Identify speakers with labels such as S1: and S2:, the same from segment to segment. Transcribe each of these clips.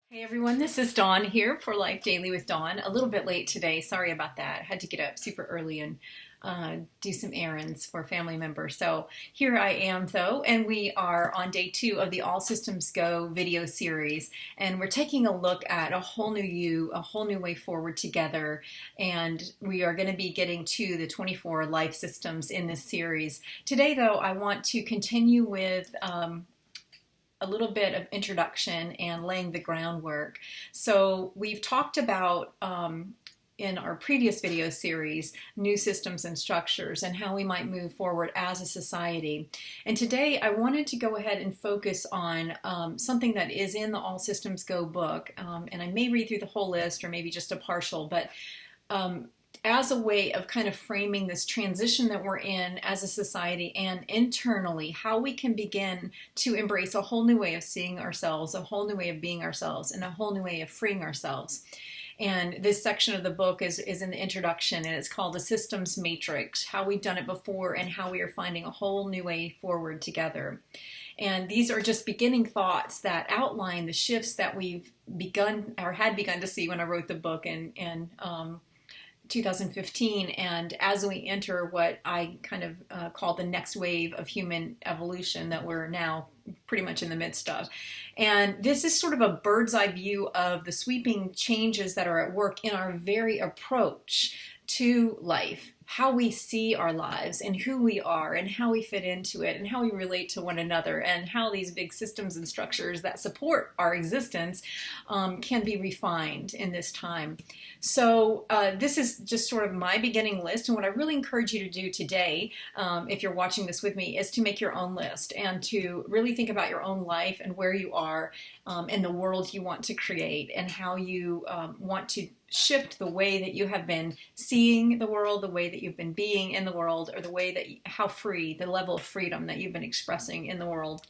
S1: Hey everyone, this is Dawn here for Life Daily with Dawn. A little bit late today. Sorry about that. Had to get up super early and do some errands for a family members. So here I am though, and we are on day 2 of the All Systems Go video series. And we're taking a look at a whole new you, a whole new way forward together. And we are going to be getting to the 24 life systems in this series. Today though, I want to continue with a little bit of introduction and laying the groundwork. So we've talked about in our previous video series, new systems and structures and how we might move forward as a society. And today I wanted to go ahead and focus on something that is in the All Systems Go book. And I may read through the whole list or maybe just a partial, but as a way of kind of framing this transition that we're in as a society and internally, how we can begin to embrace a whole new way of seeing ourselves, a whole new way of being ourselves, and a whole new way of freeing ourselves. And this section of the book is in the introduction, and it's called A Systems Matrix, how we've done it before and how we are finding a whole new way forward together. And these are just beginning thoughts that outline the shifts that we've begun or had begun to see when I wrote the book in 2015, and as we enter what I kind of call the next wave of human evolution that we're now pretty much in the midst of. And this is sort of a bird's eye view of the sweeping changes that are at work in our very approach to life, how we see our lives and who we are and how we fit into it and how we relate to one another and how these big systems and structures that support our existence can be refined in this time. So this is just sort of my beginning list, and what I really encourage you to do today, if you're watching this with me, is to make your own list and to really think about your own life and where you are and the world you want to create and how you want to shift the way that you have been seeing the world, the way that you've been being in the world, or the way that how free, the level of freedom that you've been expressing in the world,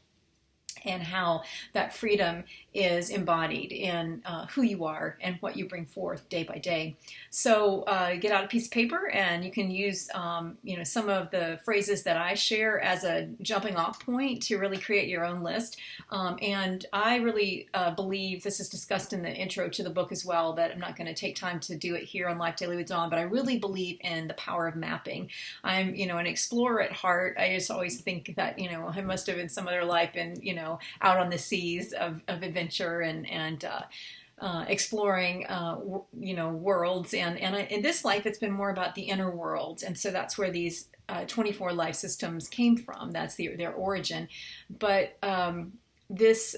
S1: and how that freedom is embodied in who you are and what you bring forth day by day. So get out a piece of paper, and you can use some of the phrases that I share as a jumping off point to really create your own list. And I really believe, this is discussed in the intro to the book as well, that I'm not going to take time to do it here on Life Daily with Dawn, but I really believe in the power of mapping. I'm an explorer at heart. I just always think that I must have in some other life been out on the seas of adventure and exploring worlds, and in this life it's been more about the inner world, and so that's where these 24 life systems came from. That's their origin. But this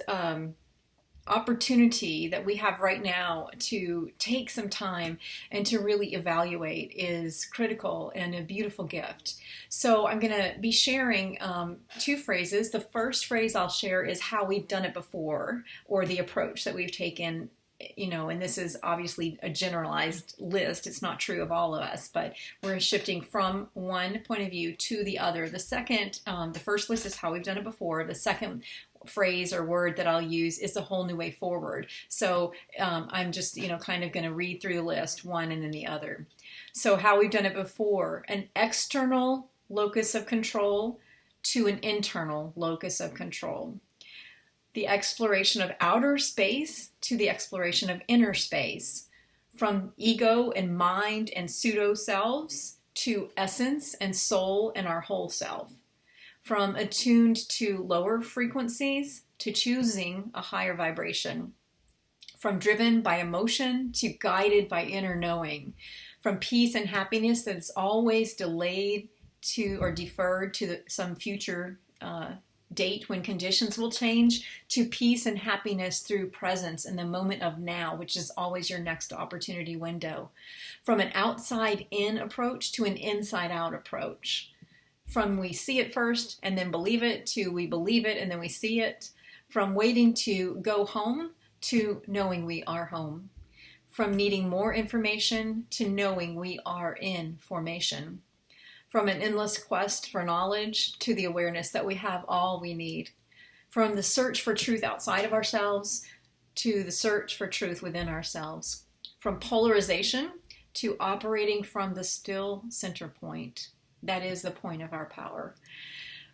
S1: opportunity that we have right now to take some time and to really evaluate is critical and a beautiful gift. So I'm going to be sharing 2 phrases. The first phrase I'll share is how we've done it before, or the approach that we've taken. And this is obviously a generalized list. It's not true of all of us, but we're shifting from one point of view to the other. The first list is how we've done it before. The second phrase or word that I'll use is a whole new way forward. So I'm just, kind of going to read through the list, one and then the other. So how we've done it before: an external locus of control to an internal locus of control. The exploration of outer space to the exploration of inner space. From ego and mind and pseudo selves to essence and soul and our whole self. From attuned to lower frequencies to choosing a higher vibration. From driven by emotion to guided by inner knowing. From peace and happiness that is always delayed to or deferred to some future date when conditions will change, to peace and happiness through presence in the moment of now, which is always your next opportunity window. From an outside-in approach to an inside-out approach. From we see it first and then believe it to we believe it and then we see it. From waiting to go home to knowing we are home. From needing more information to knowing we are in formation. From an endless quest for knowledge to the awareness that we have all we need. From the search for truth outside of ourselves to the search for truth within ourselves. From polarization to operating from the still center point. That is the point of our power.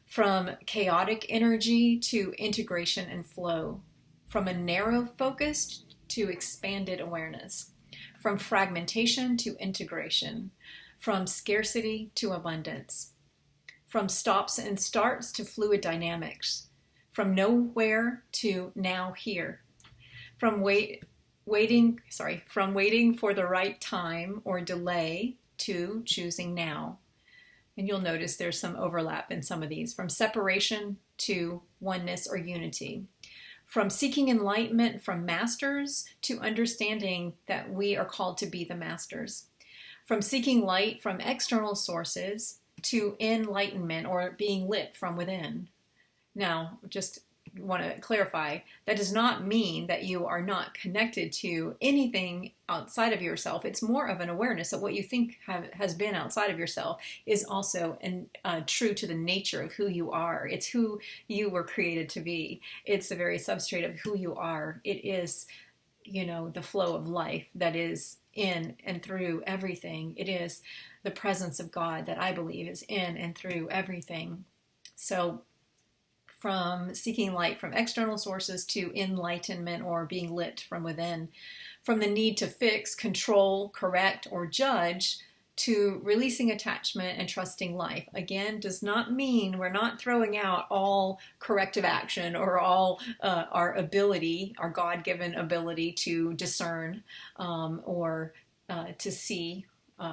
S1: From chaotic energy to integration and flow. From a narrow focus to expanded awareness, from fragmentation to integration, from scarcity to abundance, from stops and starts to fluid dynamics, from nowhere to now here, from waiting for the right time or delay to choosing now. And you'll notice there's some overlap in some of these, from separation to oneness or unity, from seeking enlightenment from masters to understanding that we are called to be the masters, from seeking light from external sources to enlightenment or being lit from within. Now, just want to clarify, that does not mean that you are not connected to anything outside of yourself. It's more of an awareness that what you think has been outside of yourself is also true to the nature of who you are. It's who you were created to be. It's the very substrate of who you are. It is, the flow of life that is in and through everything. It is the presence of God that I believe is in and through everything. So from seeking light from external sources to enlightenment or being lit from within, from the need to fix, control, correct, or judge to releasing attachment and trusting life. Again, does not mean we're not throwing out all corrective action or all our ability, our God-given ability to discern or to see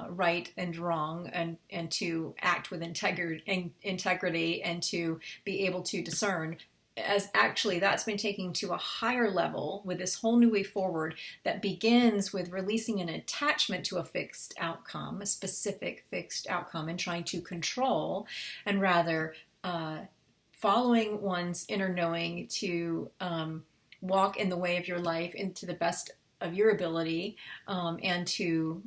S1: right and wrong, and to act with integrity and to be able to discern, as actually that's been taken to a higher level with this whole new way forward that begins with releasing an attachment to a fixed outcome, a specific fixed outcome, and trying to control, and rather following one's inner knowing to walk in the way of your life into the best of your ability, and to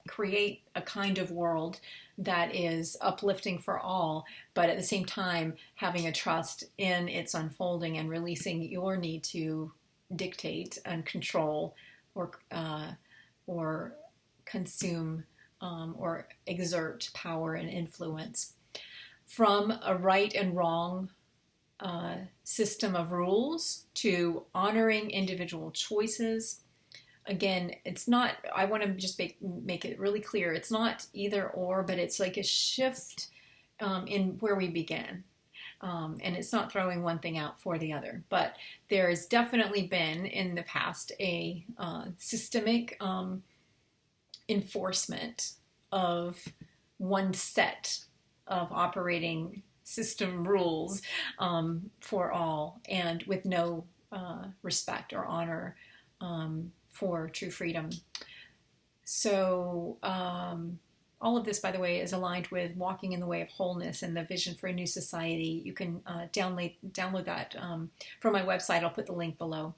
S1: create a kind of world that is uplifting for all, but at the same time having a trust in its unfolding and releasing your need to dictate and control or consume or exert power and influence. From a right and wrong system of rules to honoring individual choices. Again, it's not, I want to just make it really clear, it's not either or, but it's like a shift in where we begin. And it's not throwing one thing out for the other. But there has definitely been in the past a systemic enforcement of one set of operating system rules for all, and with no respect or honor for true freedom. So all of this, by the way, is aligned with Walking in the Way of Wholeness and the Vision for a New Society. You can download that from my website. I'll put the link below.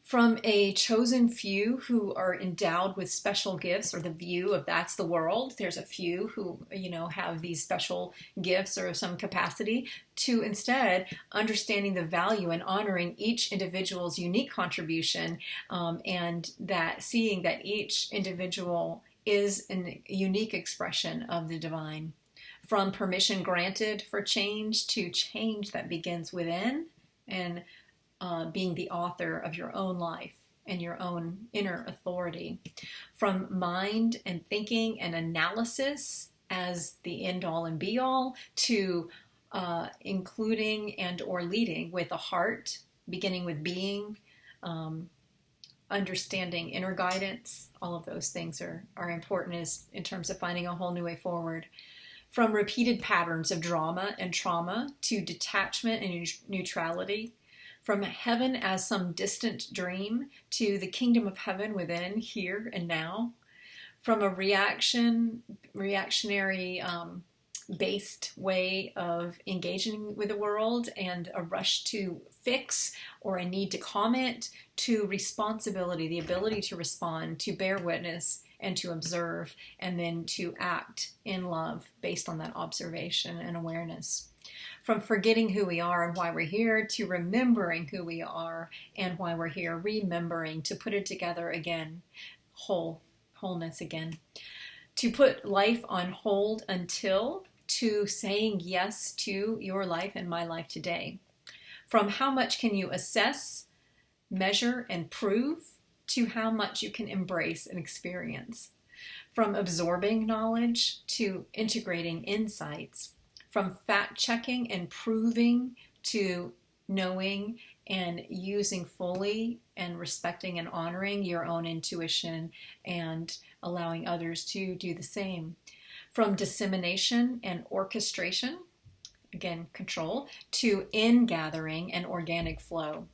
S1: From a chosen few who are endowed with special gifts, or the view of that's the world. There's a few who, have these special gifts or some capacity, to instead understanding the value and honoring each individual's unique contribution, and that seeing that each individual is a unique expression of the divine. From permission granted for change to change that begins within, and being the author of your own life and your own inner authority. From mind and thinking and analysis as the end all and be all to including and or leading with the heart, beginning with being, understanding inner guidance. All of those things are important in terms of finding a whole new way forward. From repeated patterns of drama and trauma to detachment and neutrality. From heaven as some distant dream to the kingdom of heaven within, here and now. From a reactionary based way of engaging with the world and a rush to fix or a need to comment, to responsibility, the ability to respond, to bear witness and to observe, and then to act in love based on that observation and awareness. From forgetting who we are and why we're here to remembering who we are and why we're here, remembering to put it together again, wholeness again. To put life on hold until, to saying yes to your life and my life today. From how much can you assess measure and prove to how much you can embrace and experience. From absorbing knowledge to integrating insights, from fact checking and proving to knowing and using fully and respecting and honoring your own intuition and allowing others to do the same. From dissemination and orchestration, again, control, to ingathering and organic flow.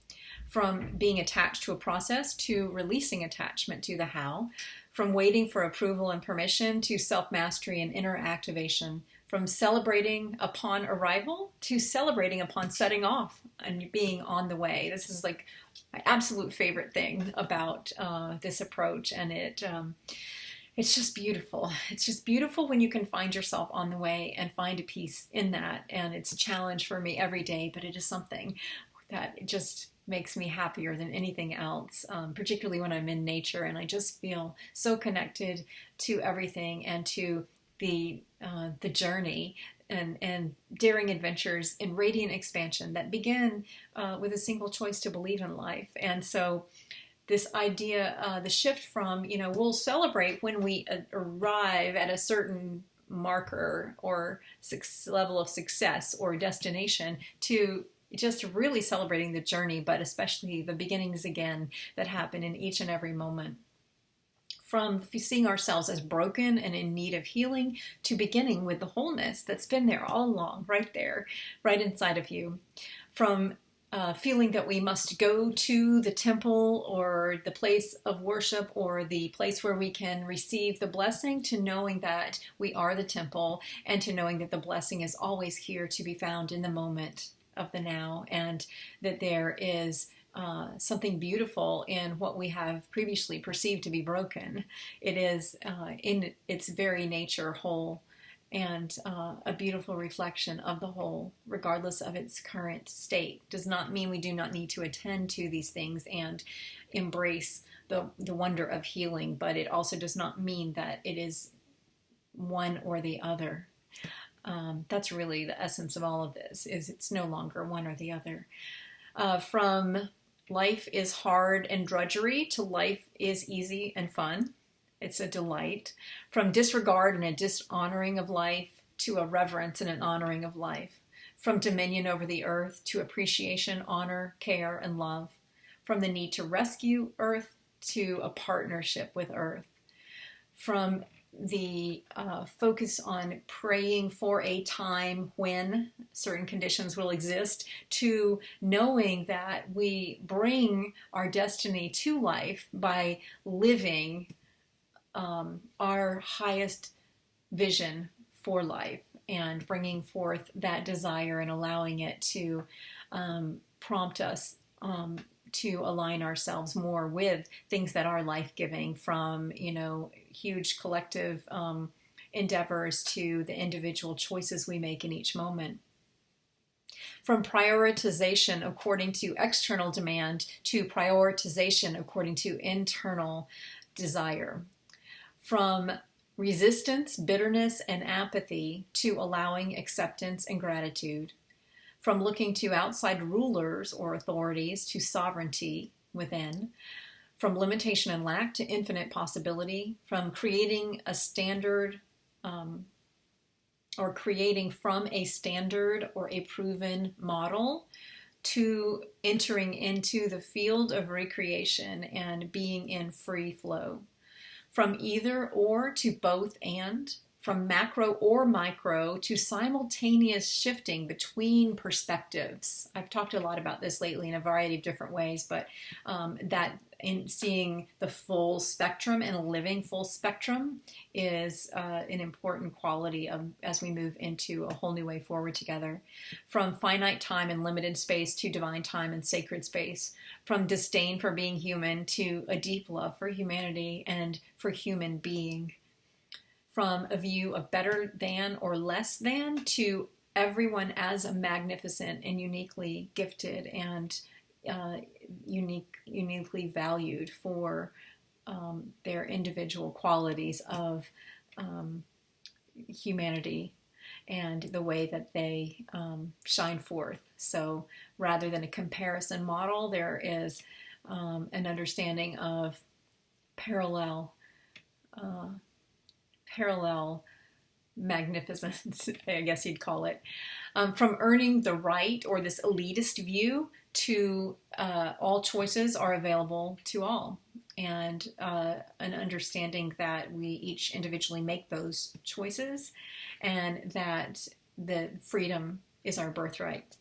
S1: From being attached to a process to releasing attachment to the how. From waiting for approval and permission to self-mastery and inner activation. From celebrating upon arrival to celebrating upon setting off and being on the way. This is like my absolute favorite thing about this approach, and it's just beautiful. It's just beautiful when you can find yourself on the way and find a peace in that. And it's a challenge for me every day, but it is something that just makes me happier than anything else, particularly when I'm in nature and I just feel so connected to everything and to the journey and daring adventures in radiant expansion that begin with a single choice to believe in life. And so this idea, the shift from, we'll celebrate when we arrive at a certain marker or level of success or destination, to just really celebrating the journey, but especially the beginnings again that happen in each and every moment. From seeing ourselves as broken and in need of healing to beginning with the wholeness that's been there all along, right there, right inside of you. From feeling that we must go to the temple or the place of worship or the place where we can receive the blessing, to knowing that we are the temple, and to knowing that the blessing is always here to be found in the moment of the now, and that there is something beautiful in what we have previously perceived to be broken. It is in its very nature whole, and a beautiful reflection of the whole, regardless of its current state. Does not mean we do not need to attend to these things and embrace the wonder of healing, but it also does not mean that it is one or the other. That's really the essence of all of this, is it's no longer one or the other. From life is hard and drudgery to life is easy and fun. It's a delight. From disregard and a dishonoring of life to a reverence and an honoring of life. From dominion over the earth to appreciation, honor, care, and love. From the need to rescue earth to a partnership with earth. From the focus on praying for a time when certain conditions will exist, to knowing that we bring our destiny to life by living our highest vision for life and bringing forth that desire and allowing it to prompt us to align ourselves more with things that are life-giving, from, huge collective endeavors to the individual choices we make in each moment. From prioritization according to external demand to prioritization according to internal desire. From resistance, bitterness, and apathy to allowing acceptance and gratitude. From looking to outside rulers or authorities to sovereignty within. From limitation and lack to infinite possibility. From creating a standard or creating from a standard or a proven model to entering into the field of recreation and being in free flow. From either or to both and. From macro or micro to simultaneous shifting between perspectives. I've talked a lot about this lately in a variety of different ways, but that in seeing the full spectrum and living full spectrum is an important quality as we move into a whole new way forward together. From finite time and limited space to divine time and sacred space. From disdain for being human to a deep love for humanity and for human being. From a view of better than or less than to everyone as a magnificent and uniquely gifted and uniquely valued for their individual qualities of humanity and the way that they shine forth. So rather than a comparison model, there is an understanding of parallel, parallel magnificence, I guess you'd call it, from earning the right or this elitist view to all choices are available to all, and an understanding that we each individually make those choices, and that the freedom is our birthright.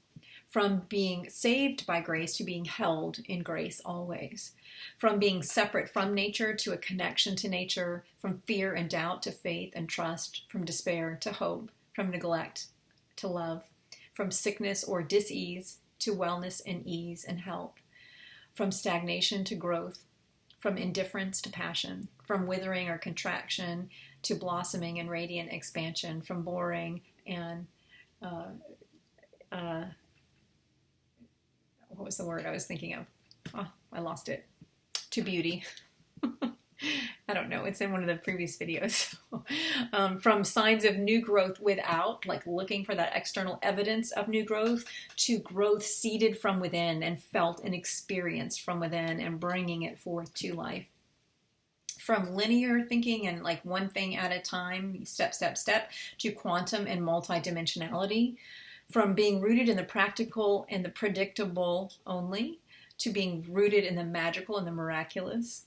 S1: From being saved by grace to being held in grace always. From being separate from nature to a connection to nature. From fear and doubt to faith and trust. From despair to hope. From neglect to love. From sickness or dis-ease to wellness and ease and health. From stagnation to growth. From indifference to passion. From withering or contraction to blossoming and radiant expansion. From boring and what was the word I was thinking of? Oh, I lost it. To beauty. I don't know. It's in one of the previous videos. From signs of new growth without, like looking for that external evidence of new growth, to growth seeded from within and felt and experienced from within and bringing it forth to life. From linear thinking and like one thing at a time, step, step, step, to quantum and multidimensionality. From being rooted in the practical and the predictable only to being rooted in the magical and the miraculous.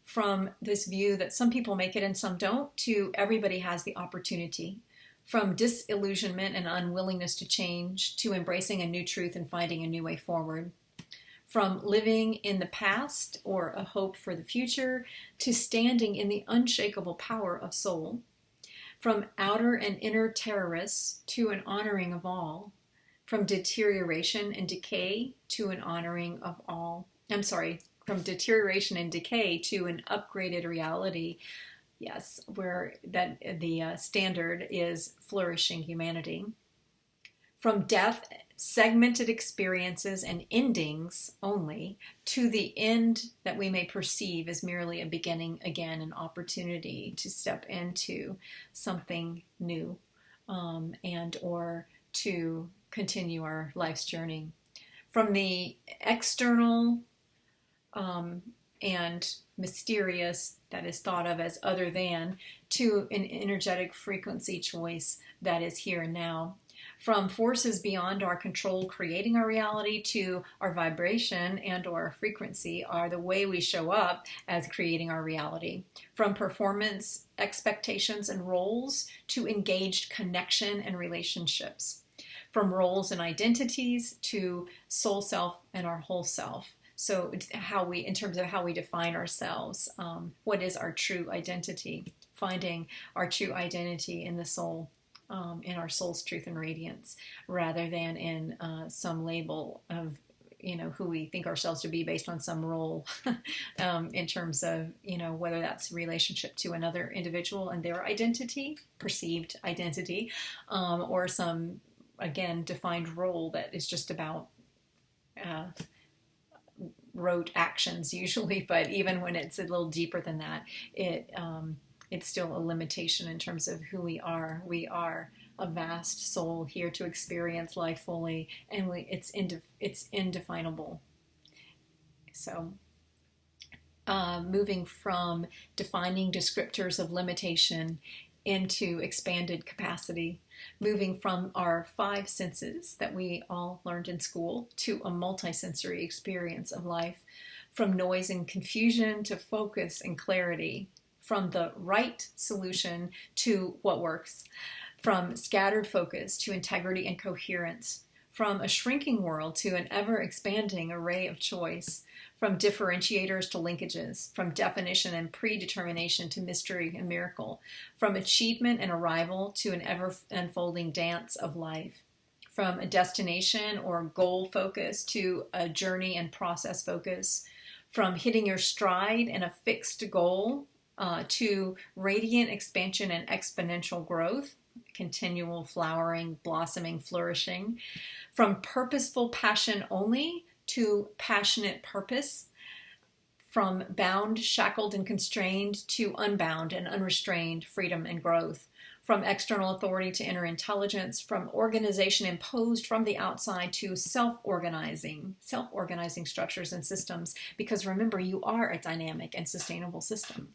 S1: From this view that some people make it and some don't to everybody has the opportunity. From disillusionment and unwillingness to change to embracing a new truth and finding a new way forward. From living in the past or a hope for the future to standing in the unshakable power of soul. From outer and inner terrorists to an honoring of all. From deterioration and decay to an honoring of all. From deterioration and decay to an upgraded reality. Yes, where that the standard is flourishing humanity. From death, segmented experiences and endings only, to the end that we may perceive as merely a beginning again, an opportunity to step into something new, and or to continue our life's journey. From the external and mysterious that is thought of as other than, to an energetic frequency choice that is here and now. From forces beyond our control creating our reality to our vibration and or our frequency are the way we show up as creating our reality. From performance, expectations, and roles to engaged connection and relationships. From roles and identities to soul self and our whole self. So it's how we, in terms of how we define ourselves, what is our true identity? Finding our true identity in the soul. In our soul's truth and radiance, rather than in some label of, who we think ourselves to be based on some role, in terms of, whether that's relationship to another individual and their identity, perceived identity, or some, again, defined role that is just about rote actions usually, but even when it's a little deeper than that, it's still a limitation in terms of who we are. We are a vast soul here to experience life fully, and it's indefinable. So, moving from defining descriptors of limitation into expanded capacity, moving from our 5 senses that we all learned in school to a multisensory experience of life, from noise and confusion to focus and clarity, from the right solution to what works, from scattered focus to integrity and coherence, from a shrinking world to an ever-expanding array of choice, from differentiators to linkages, from definition and predetermination to mystery and miracle, from achievement and arrival to an ever-unfolding dance of life, from a destination or goal focus to a journey and process focus, from hitting your stride and a fixed goal to radiant expansion and exponential growth, continual flowering, blossoming, flourishing, from purposeful passion only to passionate purpose, from bound, shackled, and constrained to unbound and unrestrained freedom and growth, from external authority to inner intelligence, from organization imposed from the outside to self-organizing structures and systems, because remember, you are a dynamic and sustainable system.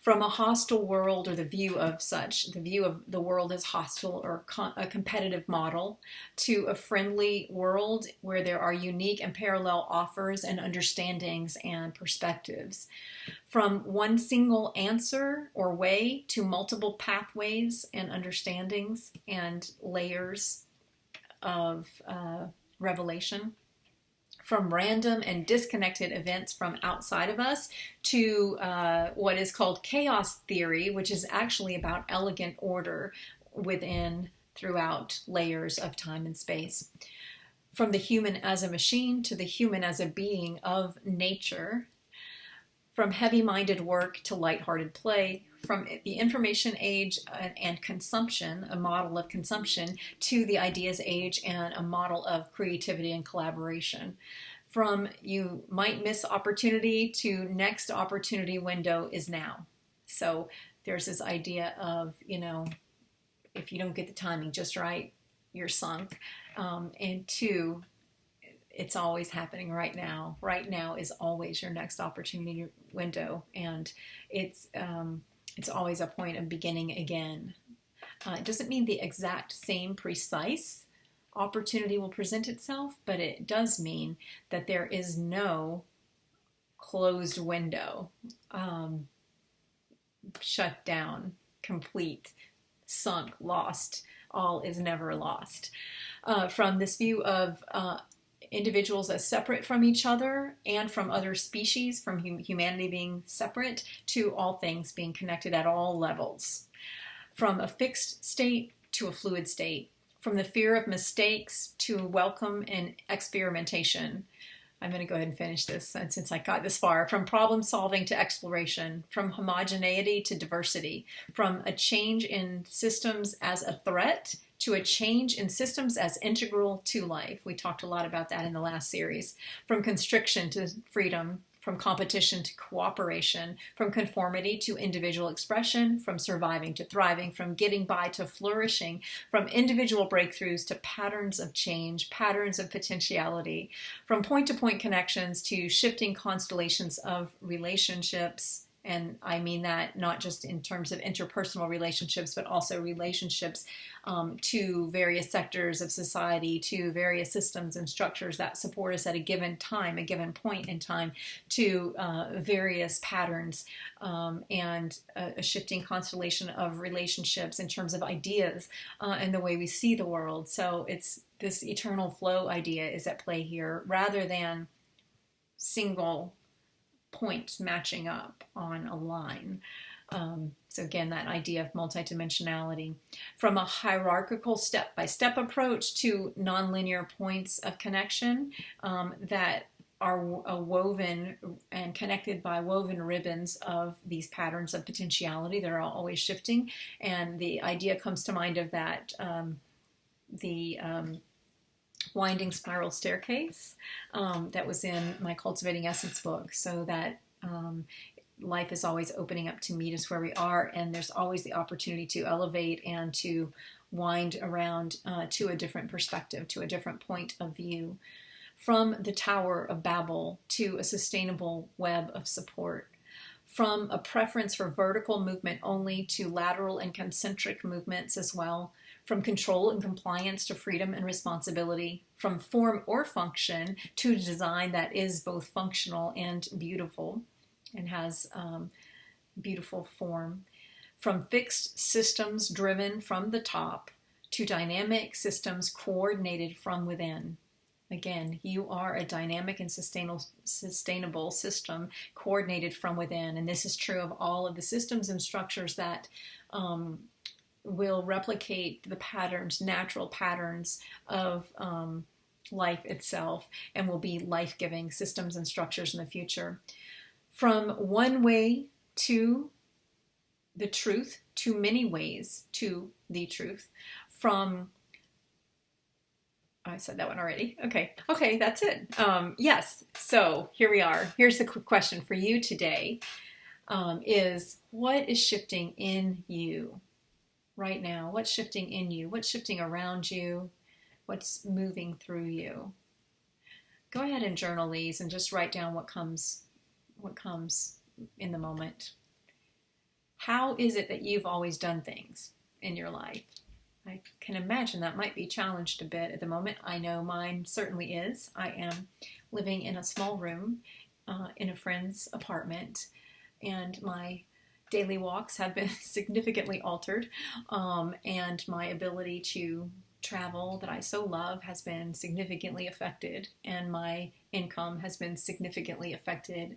S1: From a hostile world, or the view of the world as hostile or a competitive model, to a friendly world where there are unique and parallel offers and understandings and perspectives. From one single answer or way to multiple pathways and understandings and layers of revelation. From random and disconnected events from outside of us to what is called chaos theory, which is actually about elegant order within, throughout layers of time and space. From the human as a machine to the human as a being of nature. From heavy-minded work to lighthearted play. From the information age and consumption, a model of consumption, to the ideas age and a model of creativity and collaboration. From you might miss opportunity to next opportunity window is now. So there's this idea of, if you don't get the timing just right, you're sunk. And two, it's always happening right now. Right now is always your next opportunity window, and it's always a point of beginning again. It doesn't mean the exact same precise opportunity will present itself, but it does mean that there is no closed window, shut down, complete, sunk, lost. All is never lost. From this view of individuals as separate from each other and from other species, from humanity being separate, to all things being connected at all levels. From a fixed state to a fluid state. From the fear of mistakes to welcome and experimentation. I'm going to go ahead and finish this since I got this far. From problem solving to exploration. From homogeneity to diversity. From a change in systems as a threat to a change in systems as integral to life. We talked a lot about that in the last series. From constriction to freedom. From competition to cooperation, from conformity to individual expression, from surviving to thriving, from getting by to flourishing, from individual breakthroughs to patterns of change, patterns of potentiality, from point-to-point connections to shifting constellations of relationships. And I mean that not just in terms of interpersonal relationships, but also relationships to various sectors of society, to various systems and structures that support us at a given time, a given point in time, to various patterns and a shifting constellation of relationships in terms of ideas and the way we see the world. So it's this eternal flow idea is at play here, rather than single points matching up on a line. So again, that idea of multidimensionality. From a hierarchical step-by-step approach to nonlinear points of connection that are woven and connected by woven ribbons of these patterns of potentiality that are always shifting. And the idea comes to mind of that, the winding spiral staircase that was in my Cultivating Essence book, so that life is always opening up to meet us where we are, and there's always the opportunity to elevate and to wind around to a different perspective, to a different point of view. From the Tower of Babel to a sustainable web of support. From a preference for vertical movement only to lateral and concentric movements as well. From control and compliance to freedom and responsibility. From form or function to design that is both functional and beautiful and has beautiful form. From fixed systems driven from the top to dynamic systems coordinated from within. Again, you are a dynamic and sustainable system coordinated from within. And this is true of all of the systems and structures that will replicate the patterns, natural patterns of life itself, and will be life-giving systems and structures in the future. From one way to the truth, to many ways to the truth. From I said that one already. Okay, that's it. Yes, so here we are. Here's the quick question for you today, is what is shifting in you right now? What's shifting in you? What's shifting around you? What's moving through you? Go ahead and journal these and just write down what comes in the moment. How is it that you've always done things in your life? I can imagine that might be challenged a bit at the moment. I know mine certainly is. I am living in a small room in a friend's apartment, and my daily walks have been significantly altered, and my ability to travel that I so love has been significantly affected, and my income has been significantly affected,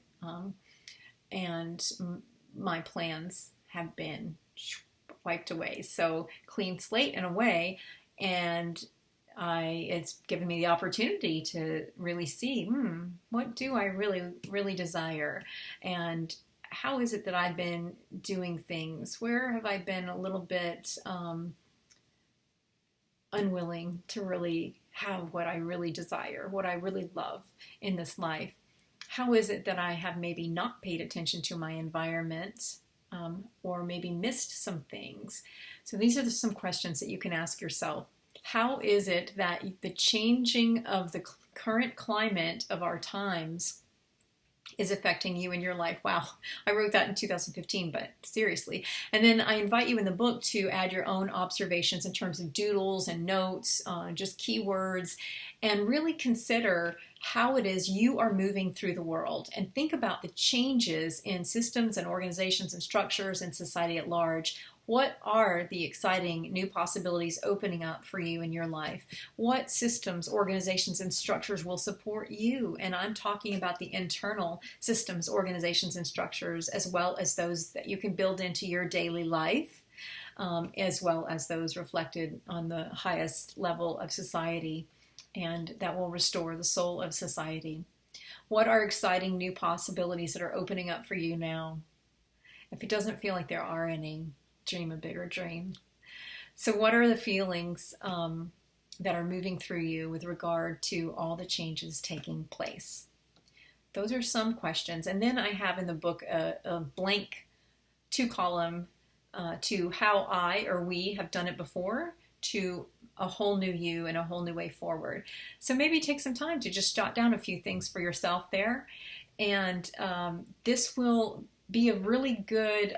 S1: and my plans have been wiped away. So clean slate in a way, and it's given me the opportunity to really see, what do I really desire, and how is it that I've been doing things? Where have I been a little bit unwilling to really have what I really desire, what I really love in this life? How is it that I have maybe not paid attention to my environment, or maybe missed some things? So these are some questions that you can ask yourself. How is it that the changing of the current climate of our times is affecting you in your life? Wow, I wrote that in 2015, but seriously. And then I invite you in the book to add your own observations in terms of doodles and notes, just keywords, and really consider how it is you are moving through the world, and think about the changes in systems and organizations and structures in society at large. What are the exciting new possibilities opening up for you in your life? What systems, organizations, and structures will support you? And I'm talking about the internal systems, organizations, and structures, as well as those that you can build into your daily life, as well as those reflected on the highest level of society, and that will restore the soul of society. What are exciting new possibilities that are opening up for you now? If it doesn't feel like there are any, dream a bigger dream. So what are the feelings that are moving through you with regard to all the changes taking place? Those are some questions. And then I have in the book a blank 2-column to how I or we have done it before, to a whole new you and a whole new way forward. So maybe take some time to just jot down a few things for yourself there. And this will be a really good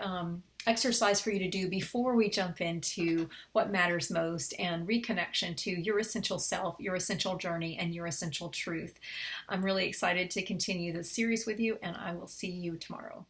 S1: exercise for you to do before we jump into what matters most and reconnection to your essential self, your essential journey, and your essential truth. I'm really excited to continue this series with you, and I will see you tomorrow.